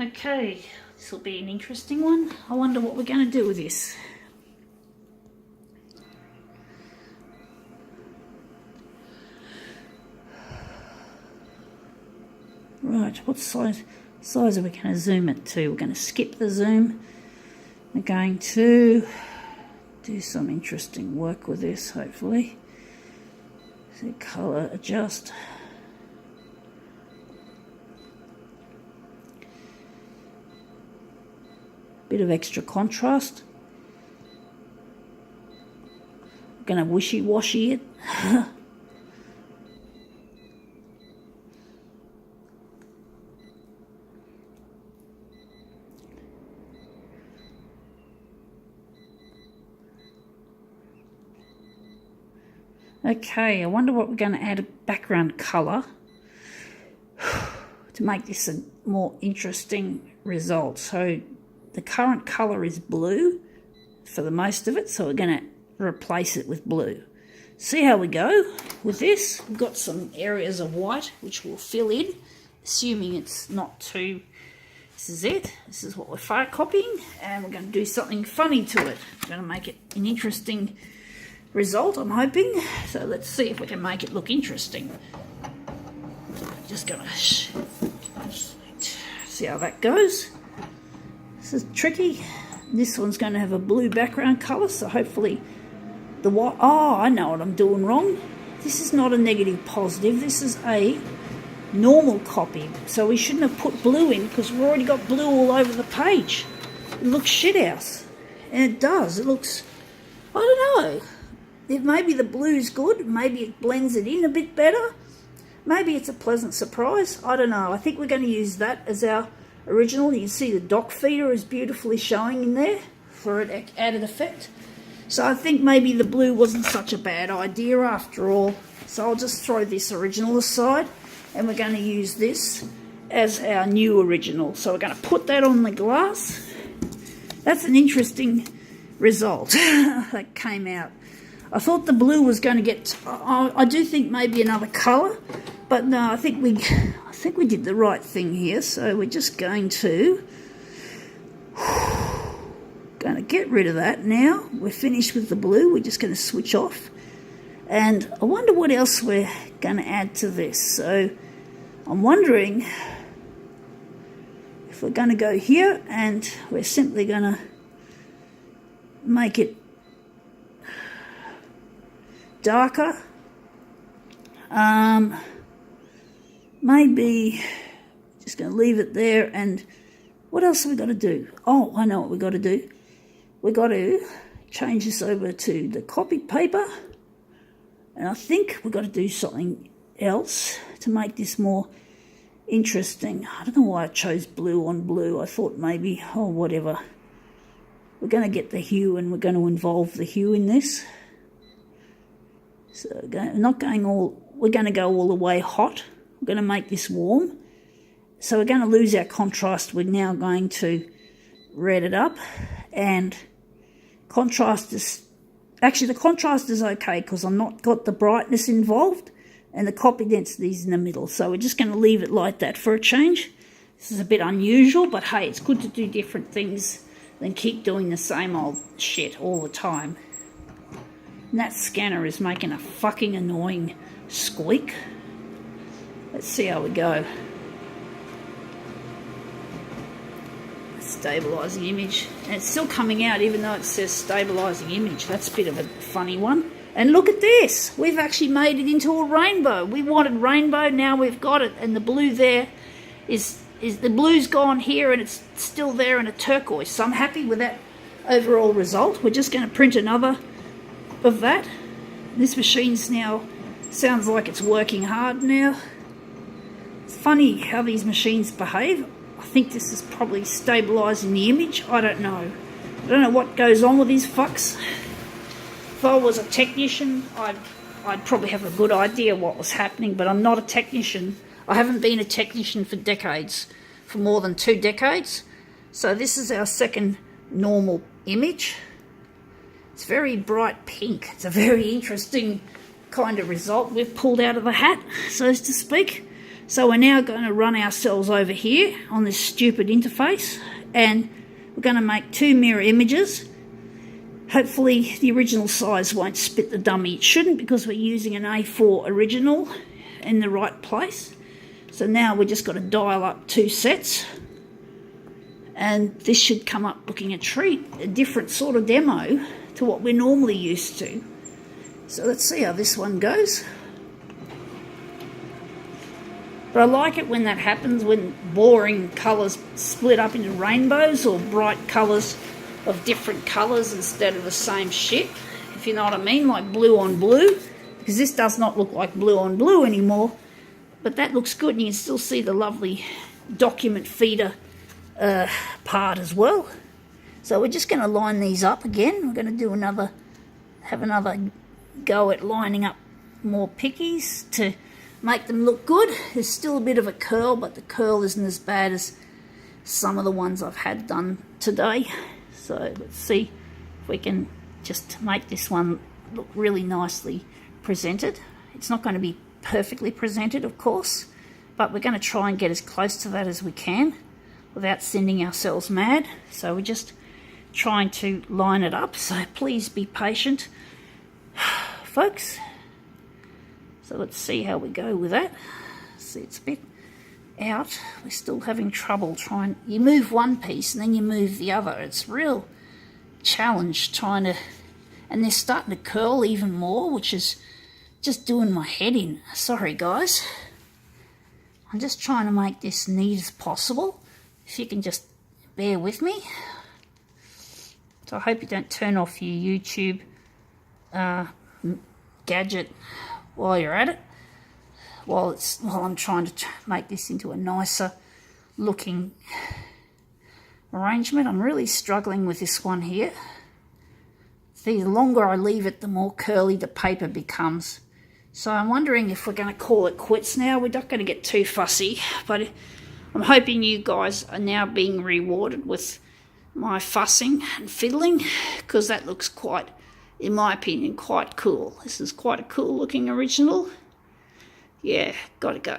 Okay, this will be an interesting one. I wonder what we're going to do with this. Right, what size are we going to zoom it to? We're going to skip the zoom. We're going to do some interesting work with this, hopefully. So colour adjust. Bit of extra contrast. I'm going to wishy-washy it. Okay, I wonder what we're going to add a background colour to make this a more interesting result. So the current colour is blue for the most of it, so we're going to replace it with blue. See how we go with this. We've got some areas of white which we'll fill in, assuming it's not too... This is it. This is what we're photocopying, and we're going to do something funny to it. We're going to make it an interesting result, I'm hoping. So let's see if we can make it look interesting. Just gonna see how that goes. This is tricky. This one's going to have a blue background colour, so hopefully the white... Oh, I know what I'm doing wrong. This is not a negative positive. This is a normal copy, so we shouldn't have put blue in because we've already got blue all over the page. It looks shithouse, and it does. It looks... I don't know. Maybe the blue's good, maybe it blends it in a bit better, maybe it's a pleasant surprise, I don't know. I think we're going to use that as our original. You can see the dock feeder is beautifully showing in there for an added effect. So I think maybe the blue wasn't such a bad idea after all. So I'll just throw this original aside, and we're going to use this as our new original. So we're going to put that on the glass. That's an interesting result that came out. I thought the blue was going to get... I do think maybe another colour, but no, I think we did the right thing here. So we're just going to get rid of that now. We're finished with the blue. We're just going to switch off. And I wonder what else we're going to add to this. So I'm wondering if we're going to go here, and we're simply going to make it darker. Maybe just going to leave it there. And what else have we got to do? Oh, I know what we've got to do. We've got to change this over to the copied paper, and I think we've got to do something else to make this more interesting. I don't know why I chose blue on blue. I thought maybe, oh, whatever. We're going to get the hue, and we're going to involve the hue in this. So we're going to go all the way hot. We're going to make this warm. So we're going to lose our contrast. We're now going to red it up, and contrast is... Actually, the contrast is okay because I've not got the brightness involved, and the copy density is in the middle. So we're just going to leave it like that for a change. This is a bit unusual, but hey, it's good to do different things than keep doing the same old shit all the time. And that scanner is making a fucking annoying squeak. Let's see how we go. Stabilizing image. And it's still coming out even though it says stabilizing image. That's a bit of a funny one. And look at this. We've actually made it into a rainbow. We wanted rainbow, now we've got it. And the blue there is the blue's gone here, and it's still there in a turquoise. So I'm happy with that overall result. We're just going to print another of that. This machine's now sounds like it's working hard now. It's funny how these machines behave. I think this is probably stabilizing the image. I don't know. I don't know what goes on with these fucks. If I was a technician, I'd probably have a good idea what was happening, but I'm not a technician. I haven't been a technician for decades, for more than 2 decades. So this is our second normal image. It's very bright pink. It's a very interesting kind of result we've pulled out of the hat, so to speak. So we're now going to run ourselves over here on this stupid interface, and we're going to make 2 mirror images. Hopefully the original size won't split the dummy. It shouldn't, because we're using an A4 original in the right place. So now we're just got to dial up 2 sets, and this should come up looking a treat, a different sort of demo to what we're normally used to. So let's see how this one goes. But I like it when that happens, when boring colours split up into rainbows, or bright colours of different colours instead of the same shit, if you know what I mean, like blue on blue, because this does not look like blue on blue anymore, but that looks good, and you can still see the lovely document feeder part as well. So we're just going to line these up again. We're going to have another go at lining up more pickies to make them look good. There's still a bit of a curl, but the curl isn't as bad as some of the ones I've had done today. So let's see if we can just make this one look really nicely presented. It's not going to be perfectly presented, of course, but we're going to try and get as close to that as we can without sending ourselves mad. So we're just trying to line it up, so please be patient, folks. So let's see how we go with that. See, it's a bit out. We're still having trouble trying. You move one piece and then you move the other. It's a real challenge trying to, and they're starting to curl even more, which is just doing my head in. Sorry guys. I'm just trying to make this neat as possible. If you can just bear with me. So I hope you don't turn off your YouTube gadget while you're at it, while I'm trying to make this into a nicer looking arrangement. I'm really struggling with this one here. The longer I leave it, the more curly the paper becomes. So I'm wondering if we're going to call it quits now. We're not going to get too fussy, but I'm hoping you guys are now being rewarded with my fussing and fiddling, because that looks quite, in my opinion, quite cool. This is quite a cool looking original. Yeah, gotta go.